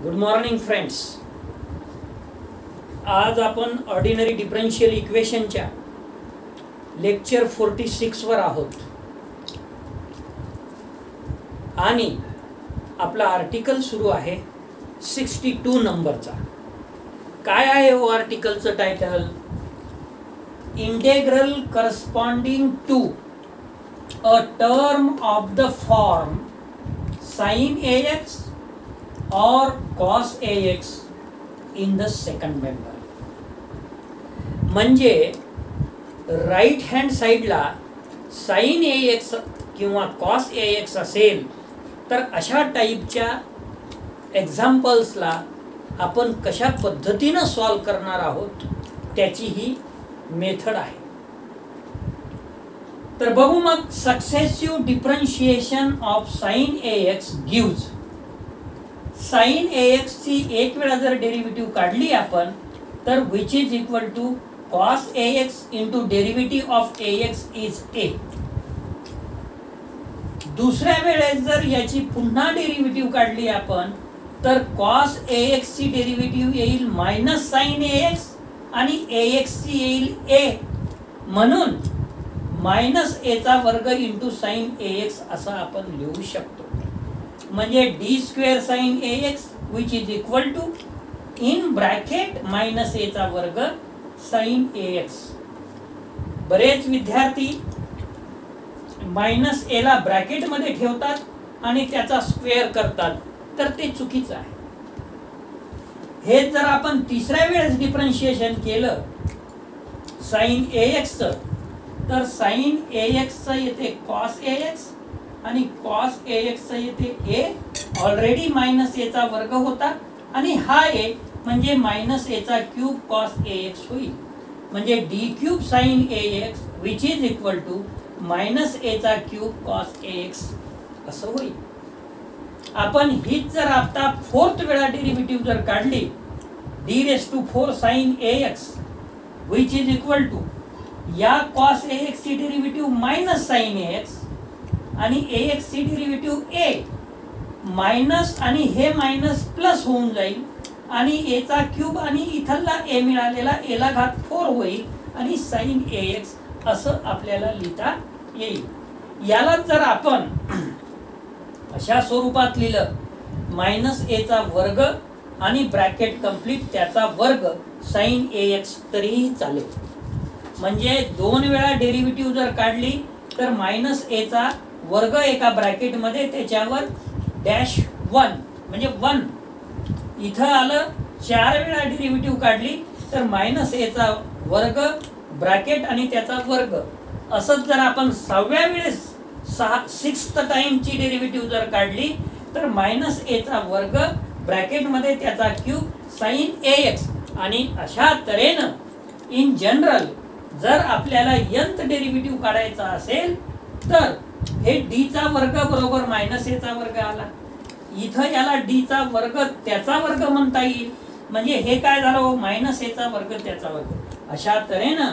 Good morning friends. आज आपण ordinary differential इक्वेशनच्या लेक्चर 46 वर आहोत आणि आपला आर्टिकल सुरू आहे 62 नंबरचा. काय आहे हो आर्टिकलचं title? Integral corresponding to a term of the form sin ax or cos ax in the second member. म्हणजे राईट हँड साईडला sin ax किंवा cos ax असेल तर अशा टाईपच्या एक्झाम्पल्सला आपण कशा पद्धतीनं सॉल्व करणार आहोत त्याची ही मेथड आहे. तर बघू मग. Successive differentiation of sin ax gives. sin ax ची एक वेळा जर डेरिव्हेटिव्ह काढली आपण तर which is equal to cos ax into derivative of ax is a. दुसऱ्या वेळेस जर याची पुन्हा डेरिव्हेटिव्ह काढली आपण तर cos ax ची डेरिव्हेटिव्ह येईल मायनस sin ax आणि ax ची येईल a. म्हणून मायनस a चा वर्ग इंटू sin ax असं आपण लिहू शकतो. म्हणजे d square sin ax which is equal to in bracket minus a चा वर्ग sin ax. बरेच विद्यार्थी मायनस a ला ब्रॅकेट मध्ये ठेवतात आणि त्याचा स्क्वेअर करतात, तर ते चुकीचं आहे. हे जर आपण तिसऱ्या वेळेस डिफरन्शिएशन केलं sin ax चं तर sin ax चं येते cos ax आणि cos ax चं येते a. ऑलरेडी मायनस a चा वर्ग होता आणि हा a म्हणजे मायनस a चा क्यूब cos ax होईल. म्हणजे d cube sin ax which is equal to minus a चा क्यूब cos ax असं होईल. आपण हीच जर आता फोर्थ वेळा डेरिव्हेटिव्ह जर काढली d⁴ sin ax which is equal to या cos ax ची डेरिव्हेटिव्ह मायनस sin ax आणि ax ची डेरिव्हेटिव्ह a. मायनस आणि हे मायनस प्लस होऊन जाईल आणि a चा क्यूब आणि इथला a मिळालेला a ला घात 4 होईल आणि sin ax असं आपल्याला लिहिता येईल. याला जर आपण अशा स्वरूपात लिहिलं मायनस a चा वर्ग आणि ब्रॅकेट कंप्लीट त्याचा वर्ग sin ax तरीही चालेल. म्हणजे दोन वेळा डेरिव्हेटिव्ह जर काढली तर मायनस a चा वर्ग एका ब्रॅकेट मध्ये त्याच्यावर डॅश 1 म्हणजे 1 इथं आलं. चार वेळा डेरिव्हेटिव्ह काढली तर मायनस a चा वर्ग ब्रॅकेट आणि त्याचा वर्ग. असंच जर आपण सहाव्या वेळेस 6th टाइमची डेरिव्हेटिव्ह जर काढली तर मायनस a चा वर्ग ब्रॅकेट मध्ये त्याचा क्यूब sin ax. आणि अशा तऱ्हेनं इन जनरल जर आपल्याला nth डेरिव्हेटिव्ह काढायचा असेल तर हे d चा वर्ग बरोबर मायनस a चा वर्ग आला. इथं याला d चा वर्ग त्याचा वर्ग म्हणता येईल. म्हणजे हे काय झालं मायनस a चा वर्ग त्याचा वर्ग. अशा तऱ्हेनं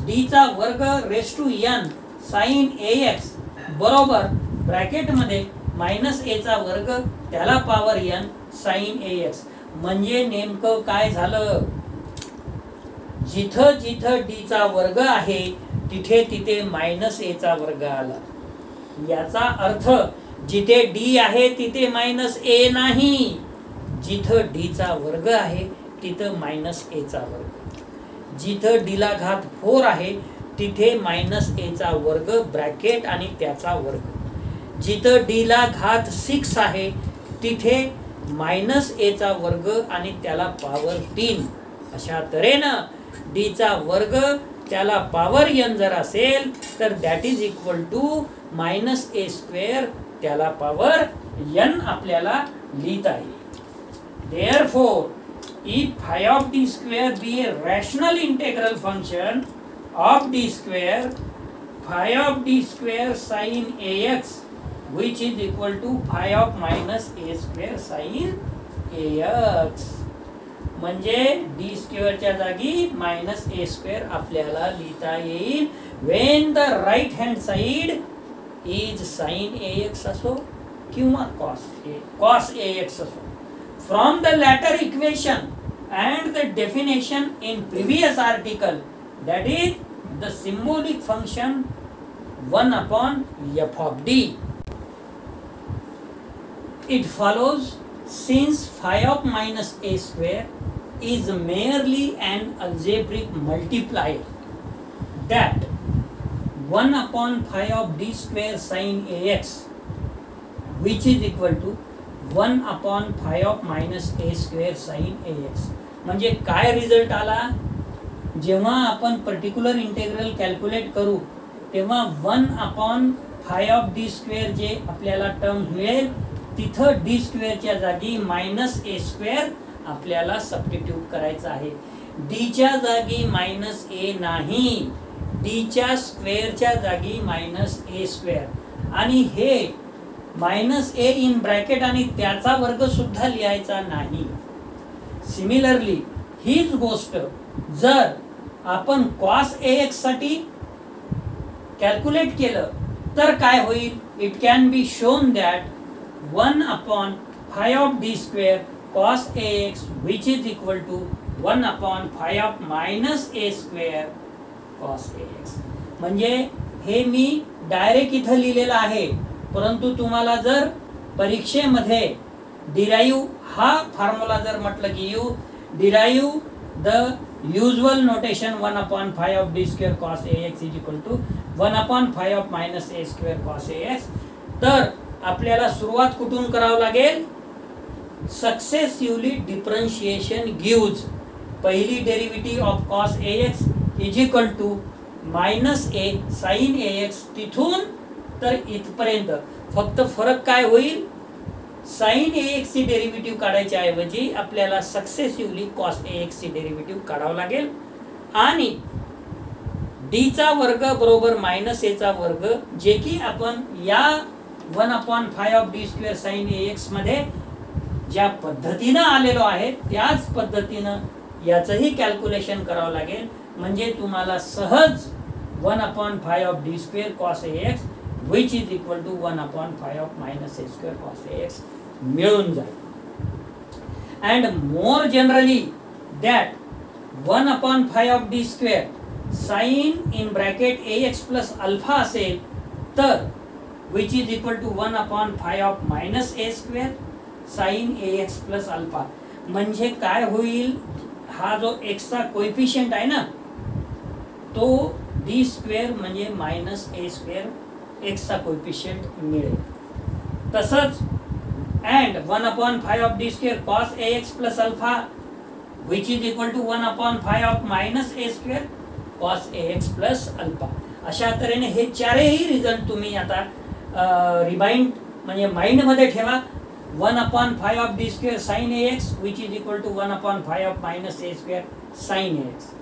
d चा वर्ग raise to n sin ax बरोबर ब्रॅकेट मध्ये मायनस a चा वर्ग त्याला पॉवर n sin ax. म्हणजे नेमकं काय झालं? जिथं जिथं d चा वर्ग आहे तिथे तिथे मायनस a चा वर्ग आला. याचा अर्थ जिथे d आहे तिथे मायनस a नाही. जिथं d चा वर्ग आहे तिथं मायनस a चा वर्ग. जिथं d ला घात 4 आहे तिथे मायनस a चा वर्ग ब्रॅकेट आणि त्याचा वर्ग. जिथं d ला घात 6 आहे तिथे मायनस a चा वर्ग आणि त्याला पॉवर 3. अशा तऱ्हेनं d चा वर्ग त्याला पॉवर n जर असेल तर that is equal to minus a square त्याला पॉवर n आपल्याला लिहिता येईल. Therefore, if phi of d square be a rational integral function of d square, phi of d square sin ax which is equal to phi of minus a square sin ax. म्हणजे d square च्या जागी minus a square आपल्याला लिहिता येईल when the right hand side is sin ax असो किंवा cos ax असो. From the latter equation and the definition in previous article, that is the symbolic function 1 upon f of d, it follows, since phi of minus a square is merely an algebraic multiplier, that 1 upon phi of d square sin ax, which is equal to 1 upon phi of minus a square sin ax. म्हणजे काय result आला, जेव्हा आपण particular integral calculate करू तेव्हा 1 upon phi of D square जे आपल्याला term मिळेल तिथं डी स्क्वेअरच्या जागी मायनस ए स्क्वेअर आपल्याला सबस्टिट्यूट करायचं आहे. डीच्या जागी मायनस ए नाही, डीच्या स्क्वेअरच्या जागी मायनस ए स्क्वेअर, आणि हे मायनस ए इन ब्रॅकेट आणि त्याचा वर्ग सुद्धा लिहायचा नाही. सिमिलरली हीच गोष्ट जर आपण कॉस ए एक्स साठी कॅल्क्युलेट केलं तर काय होईल, it can be shown that 1 upon phi of D square cos A X which is equal to 1 upon phi of minus A square cos A X. म्हणजे हे मी डायरेक्ट इथं लिहिलेलं आहे, परंतु तुम्हाला जर परीक्षेमध्ये डिराइव हा फॉर्म्युला जर म्हटलं की you derive the usual notation 1 upon phi of D square cos A X is equal to 1 upon phi of minus A square cos A X, तर आपल्याला सुरुवात कुठून करावं लागेल, सक्सेसिव्हली डिफरन्शिएशन गिव्ज पहिली derivative of cos A X is equal to minus A sine A X, तिथून तर इथपर्यंत फक्त फरक काय होईल, साइन ए एक्स ची डेरिव्हेटिव्ह काढायच्या ऐवजी आपल्याला सक्सेसिव्हली कॉस ए एक्स ची डेरिव्हेटिव्ह काढावं लागेल, आणि डी चा वर्ग बरोबर मायनस ए चा वर्ग, जे की आपण या 1 upon phi of D square sine A x मध्ये ज्या पद्धतीनं आलेलो आहे त्याच पद्धतीनं याचंही कॅल्क्युलेशन करावं लागेल. म्हणजे तुम्हाला सहज 1 upon phi of D square cos A x which is equal to 1 upon phi of minus a square cos ax मिळून जाईल. and more generally that 1 upon phi of d square sin in bracket ax plus alpha असेल तर which is equal to 1 upon phi of minus a square sin ax plus alpha. म्हणजे काय होईल, हा जो x चा कोएफिशिएंट आहे ना तो d स्क्वेअर म्हणजे मायनस a स्क्वेअर x चा कोएफिशिएंट मिळेल. तसंच and 1 upon phi of d square cos ax plus alpha which is equal to 1 upon phi of minus a square cos ax plus alpha. अशा तऱ्हेने हे चारही result तुम्ही आता रिमाइंड म्हणजे माइंड मध्ये ठेवा. 1 upon phi of d square sin ax which is equal to 1 upon phi of minus a square sin ax.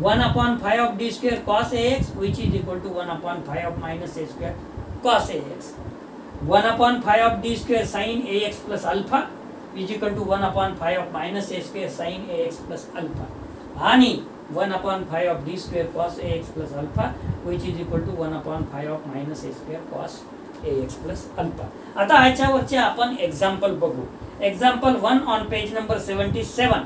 1 upon phi of d square cos ax which is equal to 1 upon phi of minus a square cos ax. 1 upon phi of d square sin ax plus alpha is equal to 1 upon phi of minus a square sin ax plus alpha. आणि 1 upon phi of d square cos ax plus alpha which is equal to 1 upon phi of minus a square cos ax plus alpha. आता ह्याच्यावरचे आपण example बघू. Example 1 on page number 77.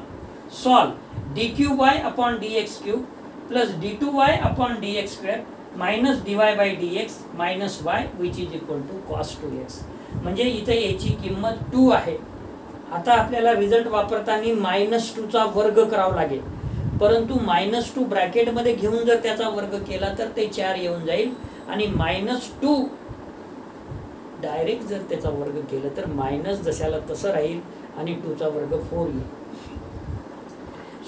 Solve d cube y upon dx cube plus d2y upon dx square minus dy by dx minus y which is equal to cos 2x. म्हणजे इथे याची किंमत 2 आहे. आता आपल्याला रिझल्ट वापरताना -2 चा वर्ग करावा लागेल, परंतु -2 ब्रॅकेट मध्ये घेऊन जर त्याचा वर्ग केला तर ते 4 येऊन जाईल, आणि -2 डायरेक्ट जर त्याचा वर्ग केला तर मायनस जशाला तसं राहील आणि 2 चा वर्ग 4 येईल.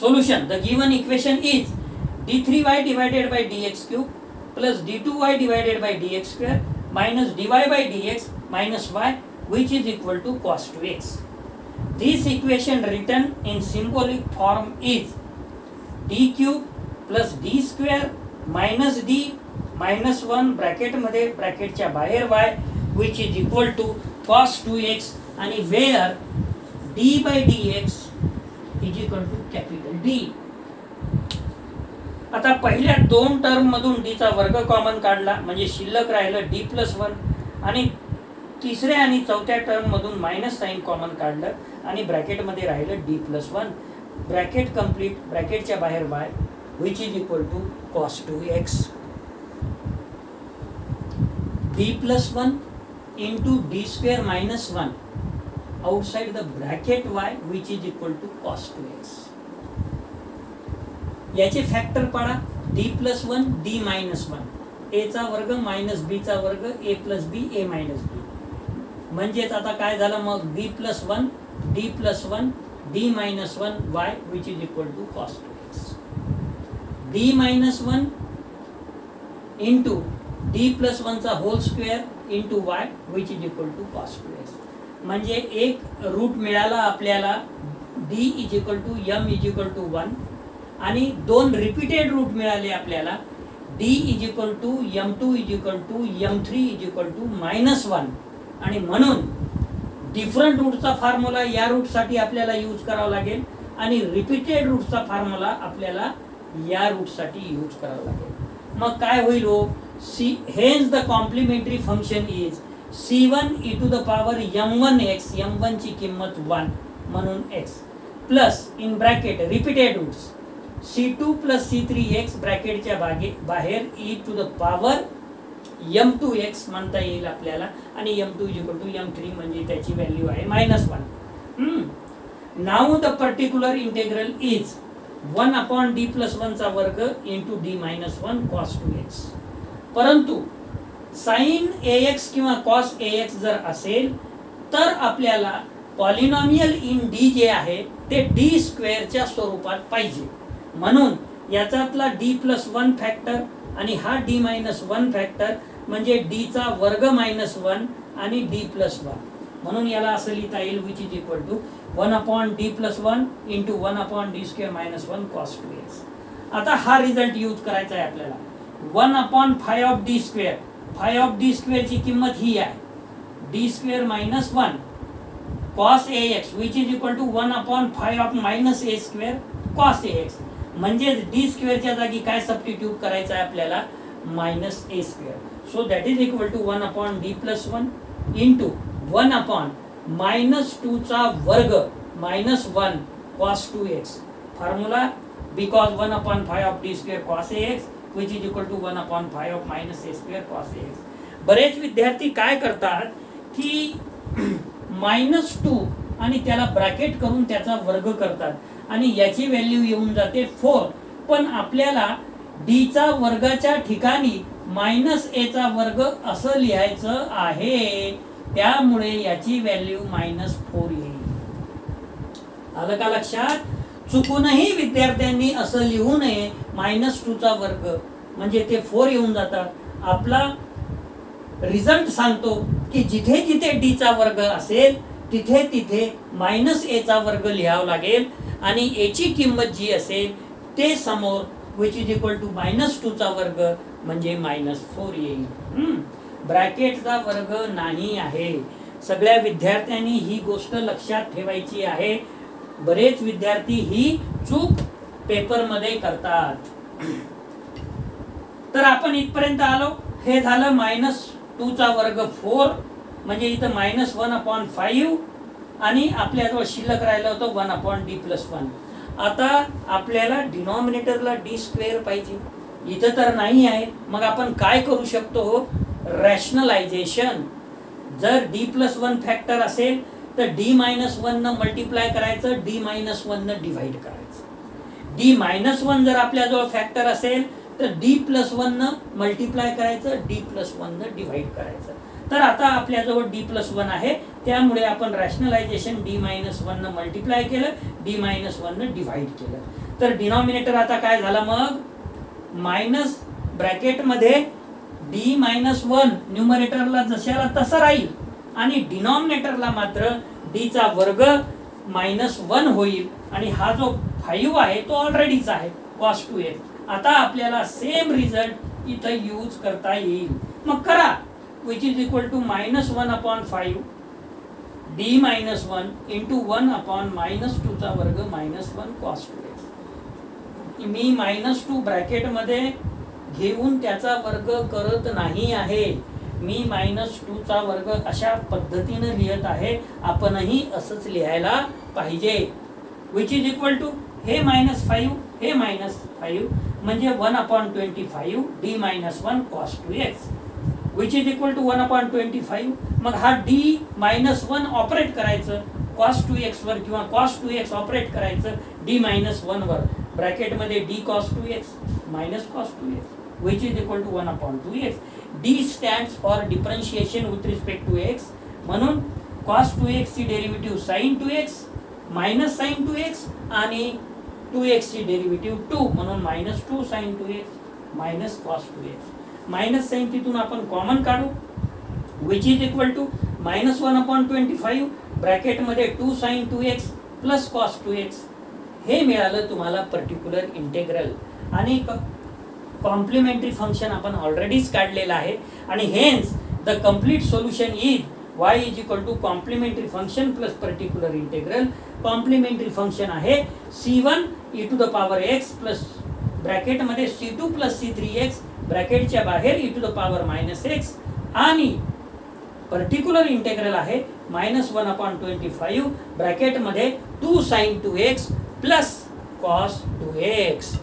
Solution: the given equation is d3y divided by dx cube plus d2y divided by dx square minus dy by dx minus y which is equal to cos 2x. This equation written in symbolic form is d cube plus d square minus d minus 1 bracket मध्ये ब्रॅकेटच्या बाहेर y which is equal to cos 2x, आणि where d by dx is equal to capital D. आता पहिल्या 2 term मधून d चा वर्ग common काढला म्हणजे शिल्लक राहिलं d+1, आणि तिसऱ्या आणि चौथ्या टर्म मधून मायनस साइन कॉमन काढलं आणि ब्रॅकेटमध्ये राहिलं d+1, ब्रॅकेट कंप्लीट, ब्रॅकेटच्या बाहेर y which is equal to cos 2x. d+1 into d square minus 1 outside the bracket y which is equal to cos 2x. याचे फॅक्टर पाडा, d+1 d-1, a चा वर्ग minus b चा वर्ग a plus B a minus B. म्हणजेच आता काय झालं मग, b+1 d+1 d-1 y which is equal to cos 2x. d-1 into d+1 चा whole square into y which is equal to cos 2x. म्हणजे एक रूट मिळाला आपल्याला d is equal to m is equal to 1 आणि दोन repeated route मिळाले आपल्याला d is equal to m2 is equal to m3 is equal to -1. आणि म्हणून डिफरंट रूटचा फॉर्म्युला या रूटसाठी आपल्याला यूज करावा लागेल आणि रिपीटेड रूटचा फॉर्म्युला आपल्याला या रूटसाठी यूज करावा लागेल. मग काय होईल हो, hence the complementary function is c1 e to the power m1x, m1 ची किंमत 1 म्हणून x plus in bracket repeated roots c2 plus c3x ब्रॅकेटच्या बाहेर e to the power m2x म्हणता येईल आपल्याला आणि m2 m3 म्हणजे त्याची व्हॅल्यू आहे -1. Now the particular integral is 1/d+1 चा वर्ग इंटू d-1 cos 2x. परंतु sin ax किंवा cos ax जर असेल तर आपल्याला पॉलिनॉमियल इन d जे आहे ते d स्क्वेअरच्या स्वरूपात पाहिजे. म्हणून याच्यातला d+1 फॅक्टर आणि हा d-1 फॅक्टर म्हणजे d चा वर्ग -1 आणि d+1. म्हणून याला असं लिहिता येईल which is equal to 1/d+1 into 1/d² -1 cos 2x. आता हा रिझल्ट यूज करायचा आहे आपल्याला. 1/5 of d², 5 of d² ची किंमत ही आहे d² -1 cos ax which is equal to 1/5 of -a² cos ax. म्हणजे d² च्या जागी काय सबस्टिट्यूट करायचं आहे आपल्याला, -a². So that is equal to 1/d+1 into 1/-2 चा वर्ग -1 cos 2x. Formula because 1/5 of d² cos ax which is equal to 1/5 of -a² cos ax. बरेच विद्यार्थी काय करतात की -2 आणि त्याला ब्रॅकेट करून त्याचा वर्ग करतात आणि याची व्हॅल्यू येऊन जाते 4. पण आपल्याला d चा वर्गाच्या ठिकाणी -a चा वर्ग असं लिहायचं आहे, त्यामुळे याची व्हॅल्यू -4 येईल. आलं का लक्षात? चुकूनही विद्यार्थ्यांनी असं लिहू नये -2 चा वर्ग म्हणजे ते 4 येऊन जातात. आपला रिझल्ट सांगतो की जिथे जिथे d चा वर्ग असेल तिथे तिथे -a चा वर्ग लिहावा लागेल आणि a ची किंमत जी असेल ते समोर which is equal to -2 चा वर्ग म्हणजे -4 येईल. ब्रॅकेटचा वर्ग नाही आहे. सगळ्या विद्यार्थ्यांनी ही गोष्ट लक्षात ठेवायची आहे. बरेच विद्यार्थी ही चूक पेपर मध्ये करतात. तर आपण इथपर्यंत आलो. हे झालं -2 चा वर्ग 4 म्हणजे इथं -1/5 आणि आपल्याजवळ शिल्लक राहिलं होतं 1/d+1. आता आपल्याला डिनॉमिनेटरला d² पाहिजे, इथं तर नाही आहे. मग आपण काय करू शकतो, रॅशनलायझेशन. जर d+1 फॅक्टर असेल तर d-1 न मल्टिप्लाय करायचं, d-1 न डिवाइड करायचं. d-1 जर आपल्याजवळ फॅक्टर असेल तर d+1 न मल्टिप्लाय करायचं, d+1 न डिवाइड करायचं. तर आता आपल्याजवळ d+1 आहे, त्यामुळे आपण रॅशनलायझेशन d-1 न मल्टिप्लाय केलं, d-1 न डिवाइड केलं. तर डिनॉमिनेटर आता काय झालं मग, मायनस ब्रॅकेटमध्ये d-1 न्यूमरेटरला जशाला तसं राहील आणि डिनॉमिनेटरला मात्र d चा वर्ग -1 होईल आणि हा जो 5 आहे तो ऑलरेडीच आहे cos 2x. आता आपल्याला सेम रिझल्ट इथं यूज करता येईल. मग करा, which is equal to -1/5 d-1 into 1/-2 चा वर्ग -1 cos 2x. मी -2 ब्रॅकेट मध्ये घेऊन त्याचा वर्ग करत नाही आहे. मी -2चा वर्ग अशा पद्धतीनं लिहित आहे, आपणही असंच लिहायला पाहिजे. विच इज इक्वल टू हे -5 हे -5 म्हणजे 1/25 d - 1 cos 2x which is equal to 1/25. मग हा d - 1 ऑपरेट करायचं cos 2x वर किंवा cos 2x ऑपरेट करायचं d - 1 वर, ब्रॅकेटमध्ये d cos 2x minus cos 2x which is equal to 1/2x. d stands for differentiation with respect to x, म्हणून cos 2x ची derivative sin 2x minus sin 2x आणि 2x ची derivative 2 म्हणून -2 sin 2x minus cos 2x. Minus sine तिथून आपण common काढू which is equal to -1/25 ब्रॅकेटमध्ये 2 sin 2x plus cos 2x. हे मिळालं तुम्हाला पर्टिक्युलर इंटेग्रल. आणि कॉम्प्लिमेंटरी फंक्शन आपण ऑलरेडीच काढलेलं आहे आणि hence the complete solution is y is equal to complementary function plus particular integral. Complementary function आहे c1 e⁻x plus ब्रॅकेटमध्ये c2 plus c3x ब्रॅकेटच्या बाहेर e⁻−x आणि पर्टिक्युलर इंटेग्रल आहे -1/25 ब्रॅकेटमध्ये 2 sin 2x plus cos 2x.